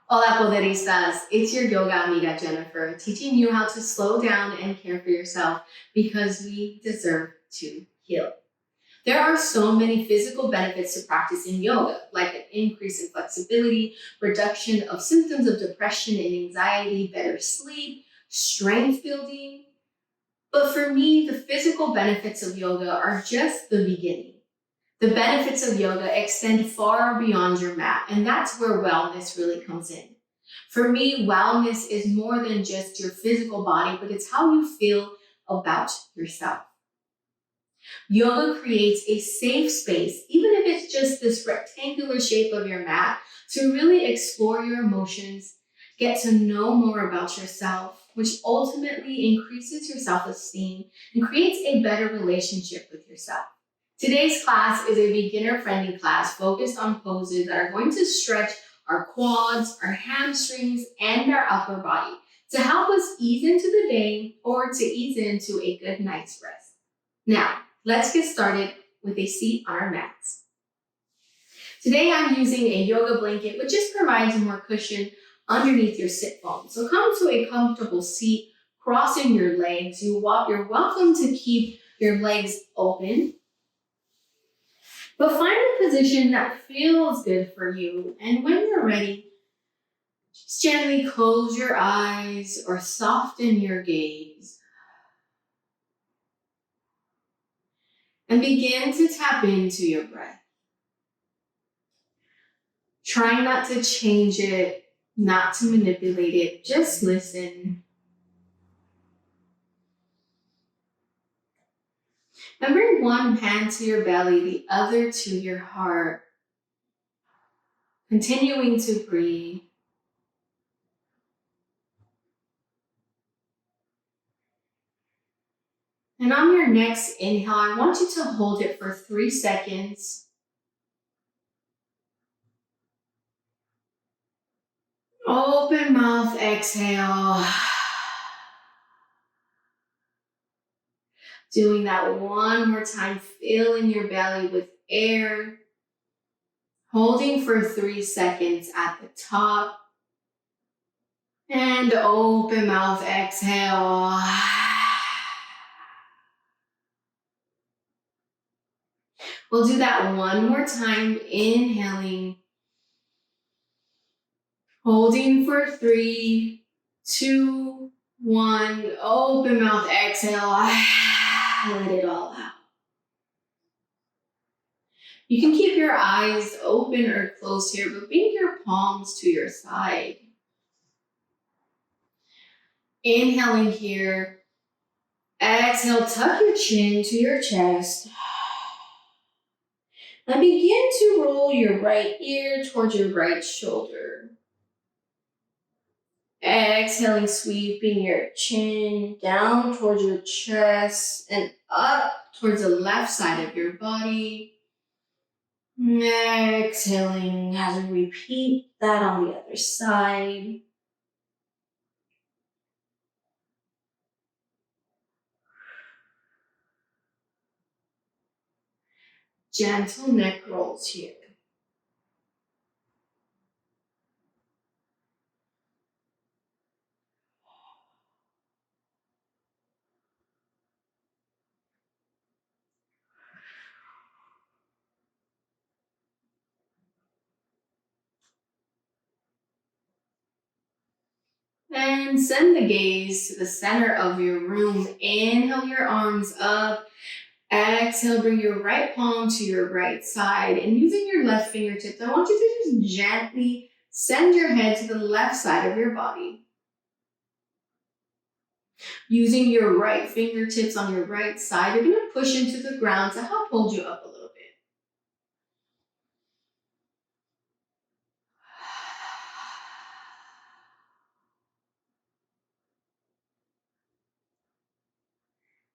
Hola, Poderistas. It's your yoga amiga, Jennifer, teaching you how to slow down and care for yourself because we deserve to heal. There are so many physical benefits to practicing yoga, like an increase in flexibility, reduction of symptoms of depression and anxiety, better sleep, strength building. But for me, the physical benefits of yoga are just the beginning. The benefits of yoga extend far beyond your mat, and that's where wellness really comes in. For me, wellness is more than just your physical body, but it's how you feel about yourself. Yoga creates a safe space, even if it's just this rectangular shape of your mat, to really explore your emotions, get to know more about yourself, which ultimately increases your self-esteem and creates a better relationship with yourself. Today's class is a beginner-friendly class focused on poses that are going to stretch our quads, our hamstrings, and our upper body to help us ease into the day or to ease into a good night's rest. Now, let's get started with a seat on our mats. Today I'm using a yoga blanket, which just provides more cushion underneath your sit bone. So come to a comfortable seat, crossing your legs. You're welcome to keep your legs open, but find a position that feels good for you. And when you're ready, just gently close your eyes or soften your gaze. And begin to tap into your breath. Try not to change it, not to manipulate it, just listen. And bring one hand to your belly, the other to your heart. Continuing to breathe. And on your next inhale, I want you to hold it for 3 seconds. Open mouth, exhale. Doing that one more time, filling your belly with air. Holding for 3 seconds at the top. And open mouth, exhale. We'll do that one more time, inhaling. Holding for 3, 2, 1. Open mouth, exhale. Let it all out. You can keep your eyes open or closed here, but bring your palms to your side. Inhaling here. Exhale, tuck your chin to your chest. And begin to roll your right ear towards your right shoulder. Exhaling, sweeping your chin down towards your chest and up towards the left side of your body. Exhaling as we repeat that on the other side. Gentle neck rolls here. And send the gaze to the center of your room. Inhale your arms up. Exhale, bring your right palm to your right side. And using your left fingertips, I want you to just gently send your head to the left side of your body. Using your right fingertips on your right side, you're going to push into the ground to help hold you up a little bit.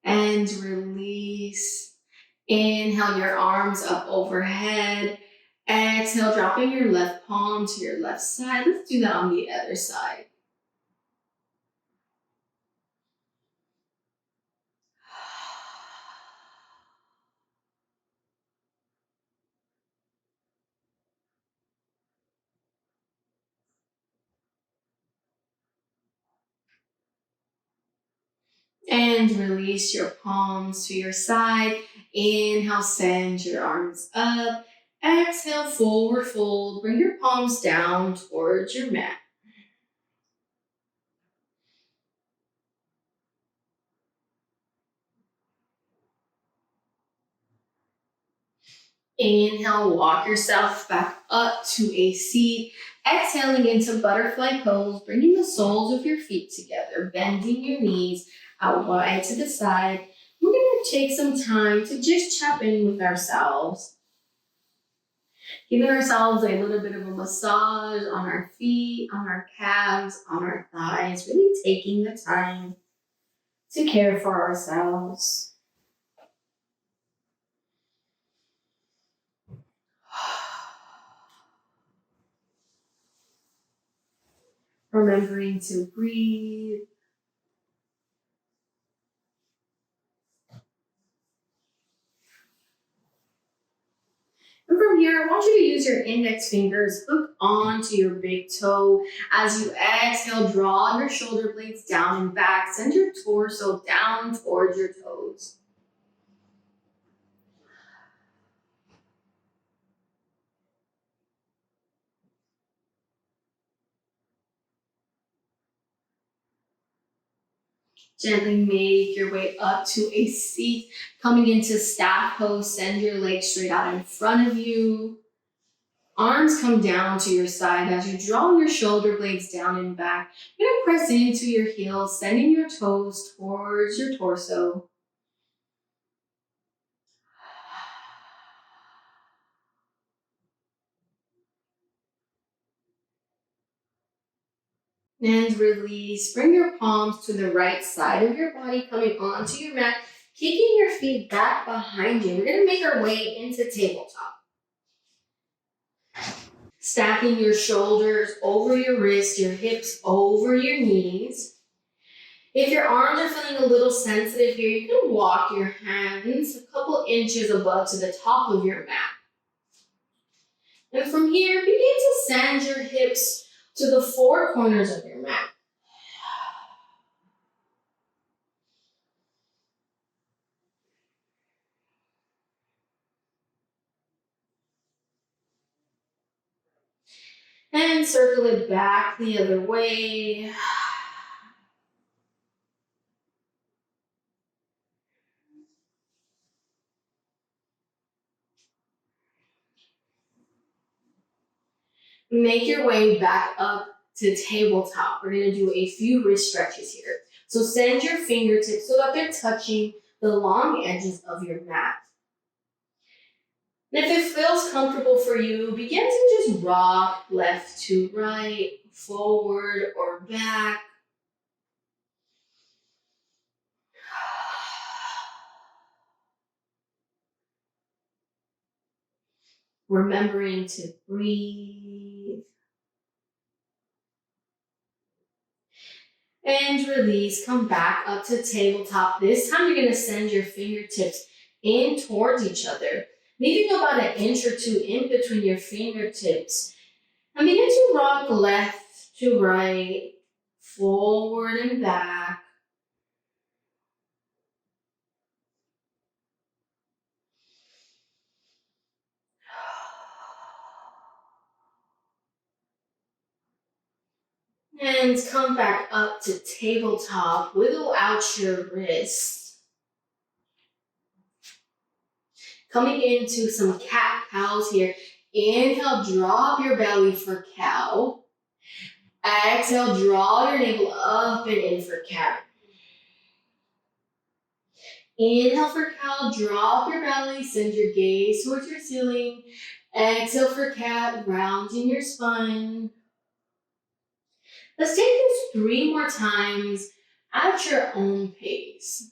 And release. Inhale your arms up overhead. Exhale, dropping your left palm to your left side. Let's do that on the other side. And release your palms to your side. Inhale, send your arms up. Exhale, forward fold. Bring your palms down towards your mat. Inhale, walk yourself back up to a seat. Exhaling into butterfly pose, bringing the soles of your feet together, bending your knees out wide to the side. We're going to take some time to just check in with ourselves, giving ourselves a little bit of a massage on our feet, on our calves, on our thighs, really taking the time to care for ourselves. Remembering to breathe. And from here, I want you to use your index fingers, hook onto your big toe. As you exhale, draw your shoulder blades down and back. Send your torso down towards your toes. Gently make your way up to a seat. Coming into staff pose, send your legs straight out in front of you. Arms come down to your side as you draw your shoulder blades down and back. You're going to press into your heels, sending your toes towards your torso. And release. Bring your palms to the right side of your body, coming onto your mat, kicking your feet back behind you. We're going to make our way into tabletop. Stacking your shoulders over your wrists, your hips over your knees. If your arms are feeling a little sensitive here, you can walk your hands a couple inches above to the top of your mat. And from here, begin to send your hips to the four corners of your mat. And circle it back the other way. Make your way back up to tabletop. We're going to do a few wrist stretches here. So send your fingertips so that they're touching the long edges of your mat. And if it feels comfortable for you, begin to just rock left to right, forward or back. Remembering to breathe. And release, come back up to tabletop. This time you're going to send your fingertips in towards each other, leaving about an inch or two in between your fingertips. And begin to rock left to right, forward and back. And come back up to tabletop. Wiggle out your wrists. Coming into some cat-cows here. Inhale, drop your belly for cow. Exhale, draw your navel up and in for cat. Inhale for cow, drop your belly, send your gaze towards your ceiling. Exhale for cat, rounding your spine. Let's take this 3 more times at your own pace.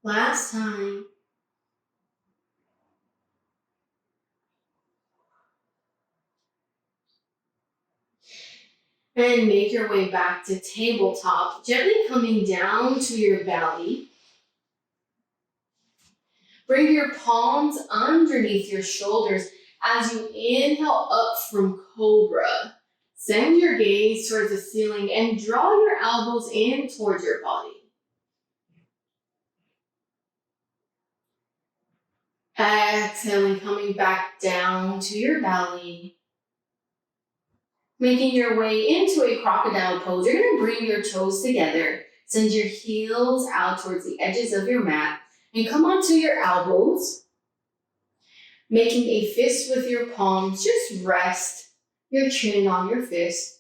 Last time. And make your way back to tabletop, gently coming down to your belly. Bring your palms underneath your shoulders as you inhale up from Cobra. Send your gaze towards the ceiling and draw your elbows in towards your body. Exhaling, coming back down to your belly. Making your way into a crocodile pose, you're going to bring your toes together. Send your heels out towards the edges of your mat and come onto your elbows. Making a fist with your palms, just rest your chin on your fist.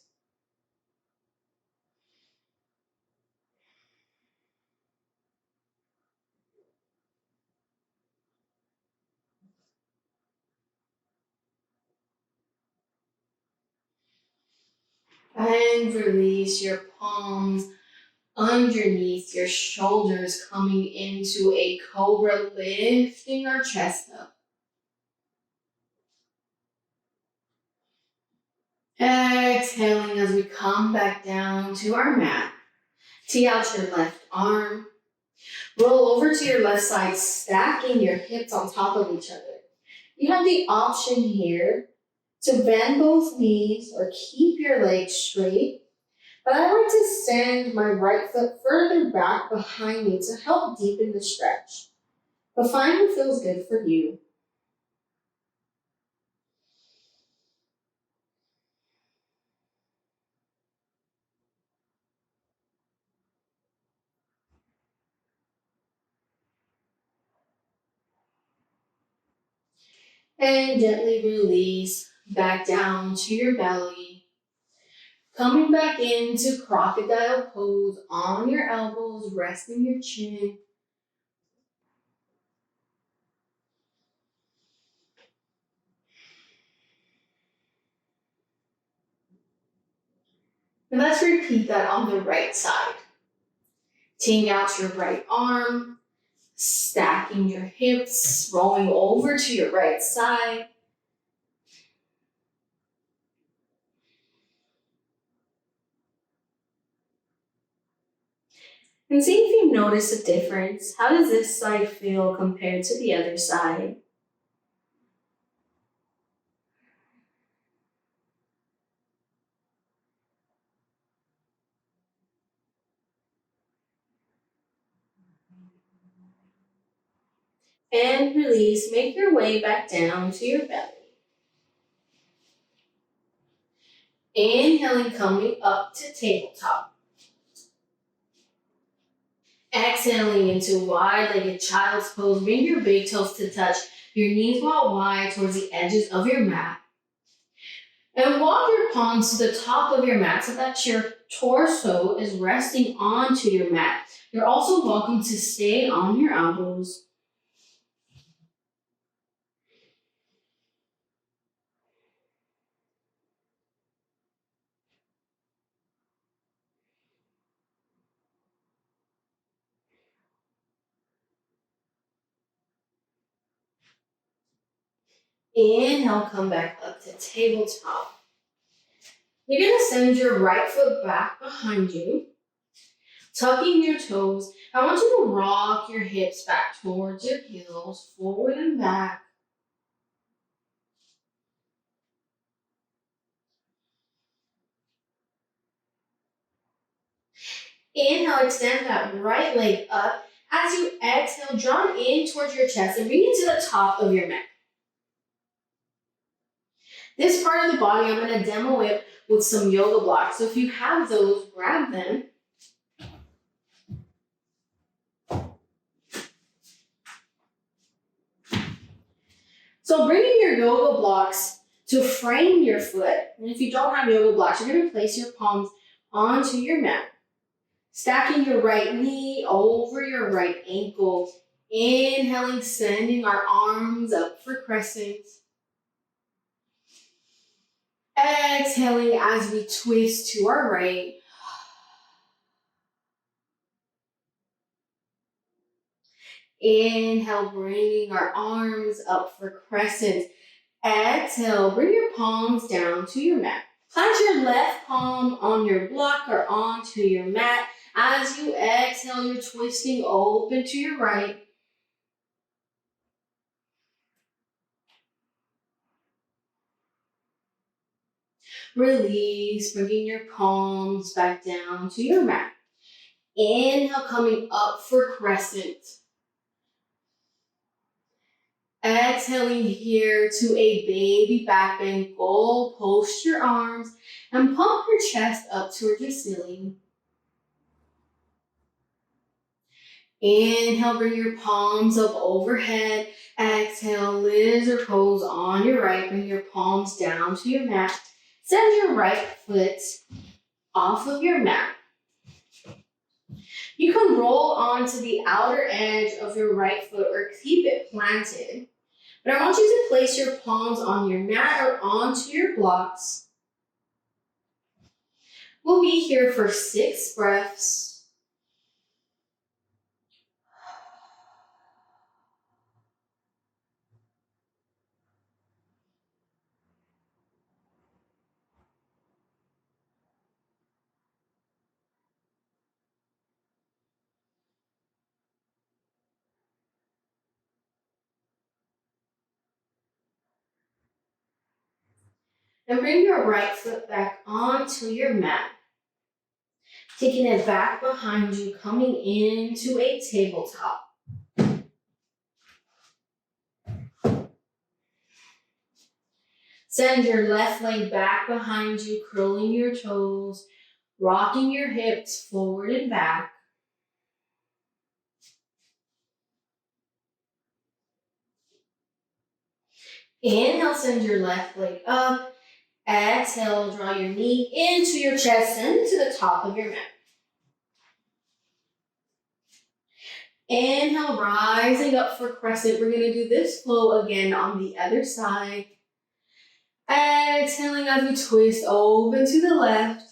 And release your palms underneath your shoulders, coming into a cobra, lifting our chest up. Exhaling as we come back down to our mat. Tee out your left arm. Roll over to your left side, stacking your hips on top of each other. You have the option here to bend both knees or keep your legs straight. But I like to send my right foot further back behind me to help deepen the stretch. But find what feels good for you. And gently release back down to your belly. Coming back into crocodile pose on your elbows, resting your chin. And let's repeat that on the right side. Teeing out your right arm, stacking your hips, rolling over to your right side. And see if you notice a difference. How does this side feel compared to the other side? And release, make your way back down to your belly. Inhaling, coming up to tabletop. Exhaling into wide-legged child's pose. Bring your big toes to touch your knees while wide towards the edges of your mat. And walk your palms to the top of your mat so that your torso is resting onto your mat. You're also welcome to stay on your elbows. Inhale, come back up to tabletop. You're going to send your right foot back behind you, tucking your toes. I want you to rock your hips back towards your heels, forward and back. Inhale, extend that right leg up. As you exhale, draw in towards your chest and bring it to the top of your mat. This part of the body, I'm going to demo it with some yoga blocks. So if you have those, grab them. So bringing your yoga blocks to frame your foot. And if you don't have yoga blocks, you're going to place your palms onto your mat. Stacking your right knee over your right ankle. Inhaling, sending our arms up for crescent. Exhaling as we twist to our right. Inhale, bringing our arms up for crescent. Exhale, bring your palms down to your mat. Plant your left palm on your block or onto your mat. As you exhale, you're twisting open to your right. Release, bringing your palms back down to your mat. Inhale, coming up for crescent. Exhaling here to a baby back bend. Goal, post your arms and pump your chest up towards your ceiling. Inhale, bring your palms up overhead. Exhale, lizard pose on your right. Bring your palms down to your mat. Send your right foot off of your mat. You can roll onto the outer edge of your right foot or keep it planted. But I want you to place your palms on your mat or onto your blocks. We'll be here for 6 breaths. And bring your right foot back onto your mat. Taking it back behind you, coming into a tabletop. Send your left leg back behind you, curling your toes, rocking your hips forward and back. Inhale, send your left leg up. Exhale, draw your knee into your chest and to the top of your mat. Inhale, rising up for crescent. We're going to do this flow again on the other side. Exhaling as we twist open to the left.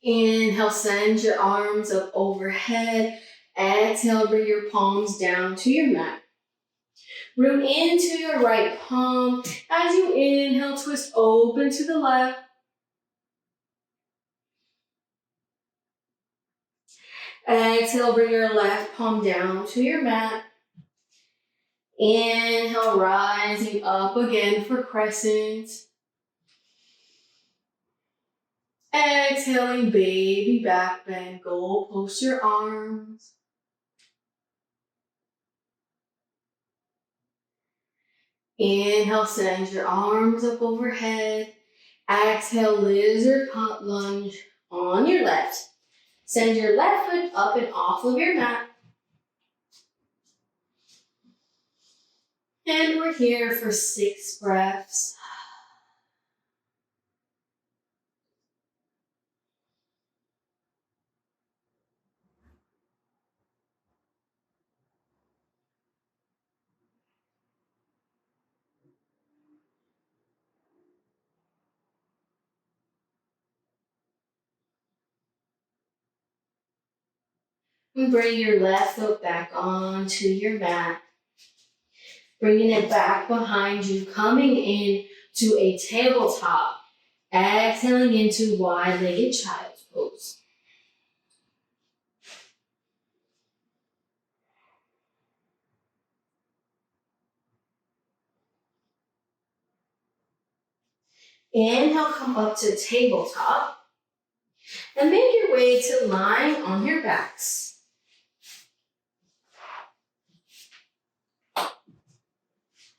Inhale, send your arms up overhead. Exhale, bring your palms down to your mat. Root into your right palm. As you inhale, twist open to the left. Exhale, bring your left palm down to your mat. Inhale, rising up again for crescent. Exhaling, baby back bend. Go post your arms. Inhale, send your arms up overhead. Exhale, lizard lunge on your left. Send your left foot up and off of your mat. And we're here for 6 breaths. And bring your left foot back onto your mat. Bringing it back behind you, coming in to a tabletop. Exhaling into wide-legged child's pose. Inhale, come up to tabletop. And make your way to lying on your backs.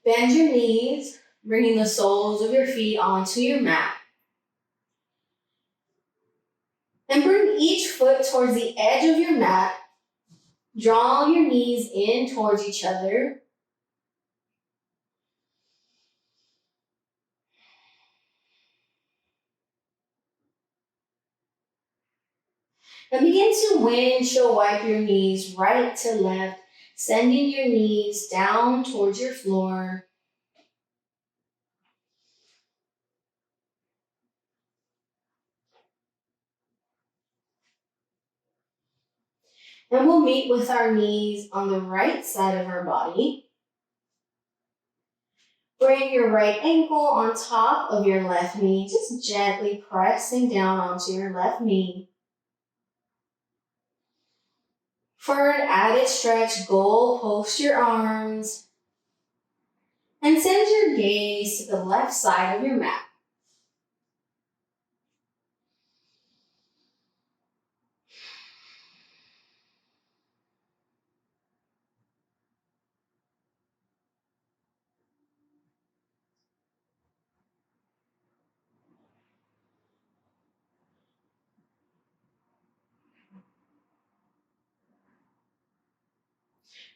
Bend your knees, bringing the soles of your feet onto your mat. And bring each foot towards the edge of your mat. Draw your knees in towards each other. And begin to windshield wipe your knees right to left, sending your knees down towards your floor. And we'll meet with our knees on the right side of our body. Bring your right ankle on top of your left knee, just gently pressing down onto your left knee. For an added stretch, goal, post your arms. And send your gaze to the left side of your mat.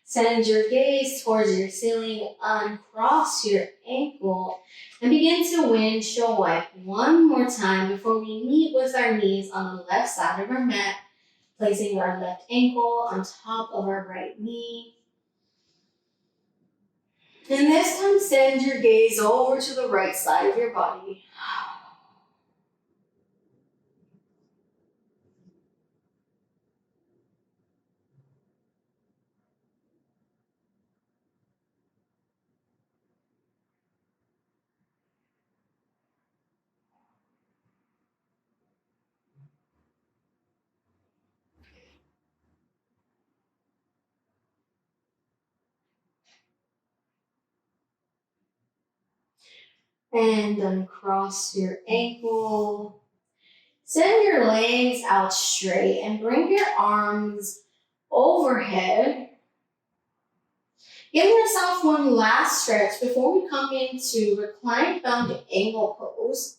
Send your gaze towards your ceiling, uncross your ankle, and begin to windshield wipe one more time before we meet with our knees on the left side of our mat, placing our left ankle on top of our right knee. And this time, send your gaze over to the right side of your body. And uncross your ankle. Send your legs out straight and bring your arms overhead. Give yourself one last stretch before we come into reclined bound angle pose.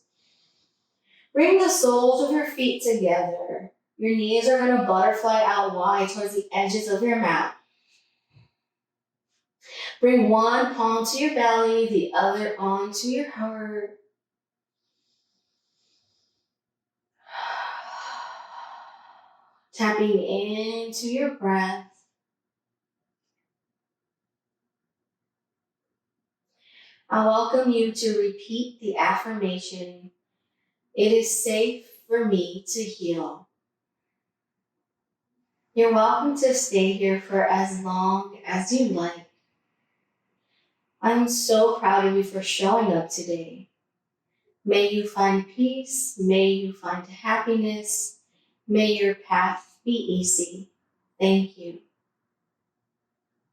Bring the soles of your feet together. Your knees are going to butterfly out wide towards the edges of your mat. Bring one palm to your belly, the other onto your heart. Tapping into your breath. I welcome you to repeat the affirmation, "It is safe for me to heal." You're welcome to stay here for as long as you like. I'm so proud of you for showing up today. May you find peace. May you find happiness. May your path be easy. Thank you.